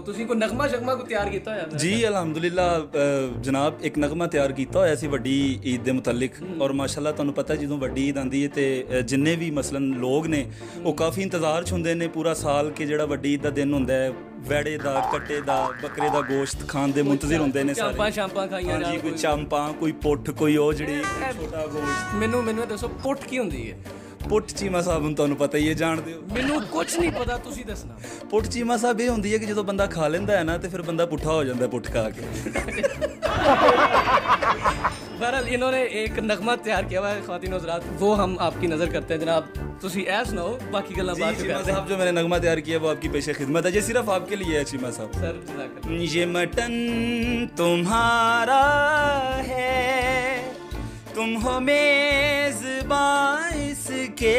ਤੁਸੀਂ ਕੋਈ ਨਗਮਾ ਸ਼ਗਮਾ ਕੋ ਤਿਆਰ ਕੀਤਾ ਹੋਇਆ? जी अलहमदुलिल्ला जनाब एक नगमा ਤਿਆਰ ਕੀਤਾ ਹੋਇਆ ਸੀ ਵੱਡੀ ਈਦ ਦੇ ਮੁਤਲਕ ਔਰ ਮਾਸ਼ਾਅੱਲਾ ਤੁਹਾਨੂੰ ਪਤਾ ਜਦੋਂ ਵੱਡੀ ਈਦ ਆਉਂਦੀ ਹੈ ਤੇ ਜਿੰਨੇ ਵੀ ਮਸਲਨ ਲੋਕ ਨੇ ਉਹ ਕਾਫੀ ਇੰਤਜ਼ਾਰ 'ਚ ਹੁੰਦੇ ਨੇ ਪੂਰਾ ਸਾਲ ਕਿ ਜਿਹੜਾ ਵੱਡੀ ਈਦ ਦਾ ਦਿਨ ਹੁੰਦਾ ਹੈ ਵੈੜੇ ਦਾ ਕੱਟੇ ਦਾ ਬੱਕਰੇ ਦਾ ਗੋਸ਼ਤ ਖਾਣ ਦੇ ਮੁੰਤਜ਼ਰ ਹੁੰਦੇ ਨੇ ਸਾਰੇ। ਚਾਂਪਾਂ ਖਾਈਆਂ ਜੀ ਕੋਈ ਚਾਂਪਾਂ ਕੋਈ ਪੁੱਠ ਕੋਈ ਉਹ ਜਿਹੜੀ ਛੋਟਾ ਗੋਸ਼ਤ। ਮੈਨੂੰ ਇਹ ਦੱਸੋ ਪੁੱਠ ਕੀ ਹੁੰਦੀ ਹੈ? ਪੁੱਠ ਚੀਮਾ ਸਾਹਿਬ ਨੂੰ ਤੁਹਾਨੂੰ ਪਤਾ ਹੀ ਹੈ, ਜਾਣਦੇ ਹੋ। ਮੈਨੂੰ ਕੁਝ ਨਹੀਂ ਪਤਾ, ਤੁਸੀਂ ਦੱਸਣਾ। ਪੁੱਠ ਚੀਮਾ ਸਾਹਿਬ ਇਹ ਹੁੰਦੀ ਹੈ ਕਿ ਜਦੋਂ ਬੰਦਾ ਖਾ ਲੈਂਦਾ ਹੈ ਨਾ ਤੇ ਫਿਰ ਬੰਦਾ ਪੁੱਠਾ ਹੋ ਜਾਂਦਾ ਪੁੱਠ खा के। बहरहाल इन्होंने एक नगमा तैयार किया हुआ है ख्वातीन हज़रात, वो हम आपकी नज़र करते हैं जनाब। तुसी ऐ सुनाओ, बाकी गल्लां बाद में चीमा साहब जो मैंने नगमा तैयार किया वो आपकी पेशे खिदमत है, ये सिर्फ आपके लिए है चीमा साहब। सर जज़ाकल्लाह। ये मटन तुम्हारा है, तुम हो मेज़बान इसके,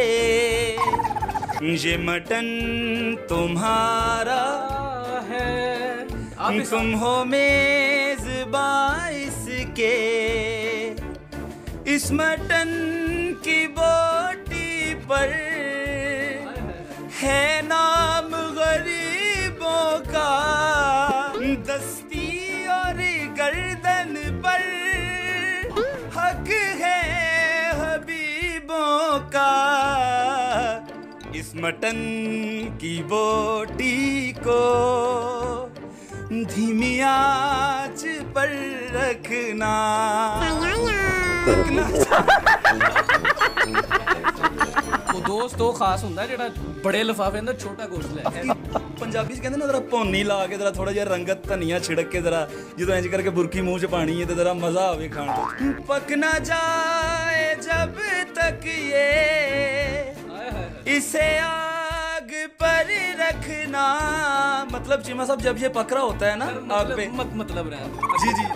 ये मटन तुम्हारा है, तुम हो मेज़बान इसके, इस मटन की बोटी पर है नाम गरीबों का, दस्ती और गर्दन पर हक है हबीबों का, इस मटन की बोटी को धीमी आंच पर रखना। वो दोस्त वो खास ਹੁੰਦਾ ਜਿਹੜਾ ਬੜੇ ਲਿਫਾਫੇ ਅੰਦਰ ਛੋਟਾ ਗੋਸ਼ਤ ਲੈ ਕੇ। ਪੰਜਾਬੀ ਚ ਕਹਿੰਦੇ ਨਾ ਜ਼ਰਾ ਭੋਨੀ ਲਾ ਕੇ ਜ਼ਰਾ ਥੋੜਾ ਜਿਹਾ ਰੰਗਤ ਧਨੀਆ ਛਿੜਕ ਕੇ ਜ਼ਰਾ ਜਦੋਂ ਇੰਜ ਕਰਕੇ ਬੁਰਕੀ ਮੂੰਹ ਚ ਪਾਣੀ ਹੈ ਤੇ ਜ਼ਰਾ ਮਜ਼ਾ ਆਵੇ ਖਾਣ ਦਾ। ਪਕ ਨਾ ਜਾਏ ਜਬ ਤੱਕ ये इसे आग पर रखना, मतलब चीमा साहब जब ये पक रहा होता है ना आग पे, मतलब रहा जी जी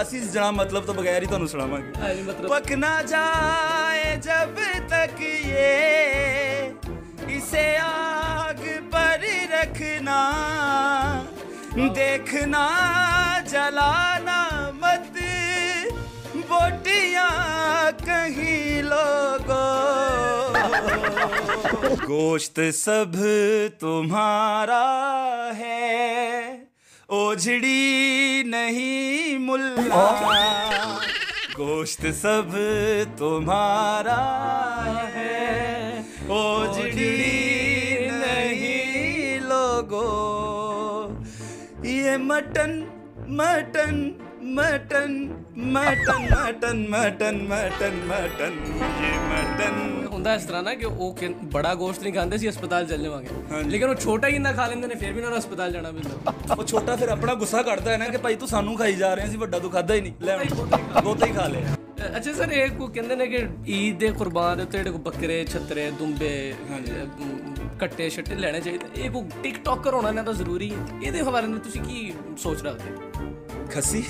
ਅਸੀਂ ਜਨਾਬ मतलब तो बगैर ही ਤੁਹਾਨੂੰ सुनावांगे। पक ना जाए जब तक ये इसे आग पर रखना, देखना जलाना मत बोटियां कहीं लोगों, गोश्त सब तुम्हारा है, ओझड़ी नहीं मुल्ला, गोश्त सब तुम्हारा है, ओझड़ी नहीं लोगो, ये mutton mutton mutton mutton mutton mutton mutton mutton, ये मटन ਹੁੰਦਾ ਇਸ ਤਰ੍ਹਾਂ ਨਾ ਕਿ ਉਹ ਬੜਾ ਗੋਸ਼ਤ ਨਹੀਂ ਖਾਂਦੇ ਸੀ, ਹਸਪਤਾਲ ਚੱਲ ਜਾਵਾਂਗੇ, ਲੇਕਿਨ ਉਹ ਛੋਟਾ ਹੀ ਇੰਨਾ ਖਾ ਲੈਂਦੇ ਨੇ ਫਿਰ ਵੀ ਉਹਨਾਂ ਨੂੰ ਹਸਪਤਾਲ ਜਾਣਾ ਪੈਂਦਾ। ਉਹ ਛੋਟਾ ਫਿਰ ਆਪਣਾ ਗੁੱਸਾ ਕੱਢਦਾ ਹੈ ਨਾ ਕਿ ਭਾਈ ਤੂੰ ਸਾਨੂੰ ਖਾਈ ਜਾ ਰਹੇ ਸੀ, ਵੱਡਾ ਤੂੰ ਖਾਦਾ ਹੀ ਨਹੀਂ, ਲੈ ਬਹੁਤਾ ਹੀ ਖਾ ਲਿਆ। ਅੱਛਾ ਸਰ, ਇਹ ਕੋ ਕਹਿੰਦੇ ਨੇ ਕਿ ਈਦ ਦੇ ਕੁਰਬਾਨ ਦੇ ਉੱਤੇ ਜਿਹੜੇ ਕੋ ਬੱਕਰੇ ਛੱਤਰੇ ਦੁੰਬੇ ਕੱਟੇ ਛੱਟੇ ਲੈਣੇ ਚਾਹੀਦੇ, ਇਹ ਕੋ ਟਿਕਟੋਕਰ ਹੋਣਾ ਇਹਨਾਂ ਦਾ ਜ਼ਰੂਰੀ ਹੈ, ਇਹਦੇ ਹਵਾਲੇ ਨਾਲ ਤੁਸੀਂ ਕੀ ਸੋਚ ਰੱਖਦੇ ਹੋ? ਖੱਸੀ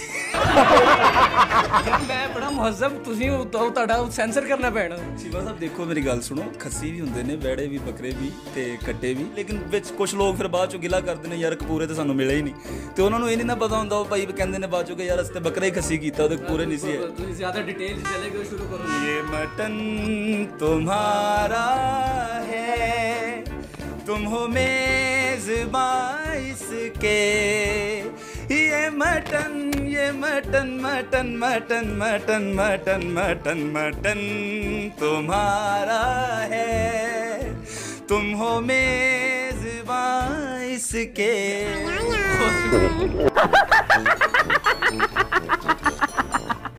ਮੈਂ ਬੜਾ ਮੁਹੱਜ਼ਬ, ਤੁਸੀਂ ਤੁਹਾਡਾ ਸੈਂਸਰ ਕਰਨਾ ਪੈਣਾ। ਸ਼ਿਵਾ ਸਾਹਿਬ ਦੇਖੋ ਮੇਰੀ ਗੱਲ ਸੁਣੋ, ਖੱਸੀ ਵੀ ਹੁੰਦੇ ਨੇ, ਵੈੜੇ ਵੀ, ਬੱਕਰੇ ਵੀ ਤੇ ਕੱਟੇ ਵੀ, ਲੇਕਿਨ ਵਿੱਚ ਕੁਝ ਲੋਕ ਫਿਰ ਬਾਅਦ ਚੋਂ ਗਿਲਾ ਕਰਦੇ ਨੇ ਯਾਰ ਕਪੂਰੇ ਤੇ ਸਾਨੂੰ ਮਿਲੇ ਹੀ ਨਹੀਂ, ਤੇ ਉਹਨਾਂ ਨੂੰ ਇਹ ਨਹੀਂ ਨਾ ਪਤਾ ਹੁੰਦਾ, ਉਹ ਭਾਈ ਕਹਿੰਦੇ ਨੇ ਬਾਅਦ ਚੋਂ ਕਿ ਯਾਰ ਅਸੀਂ ਤੇ ਬੱਕਰਾ ਹੀ ਖੱਸੀ ਕੀਤਾ, ਉਹਦੇ ਪੂਰੇ ਨਹੀਂ ਸੀ। ਤੁਸੀਂ ਜ਼ਿਆਦਾ ਡਿਟੇਲ ਚਲੇ ਗਏ, ਸ਼ੁਰੂ ਕਰੋ। ਇਹ ਮਟਨ तुम्हारा है, तुम हो मेज़बान इसके, ये mutton mutton mutton mutton mutton mutton mutton mutton तुम्हारा है, तुम हो मेज़बान इसके।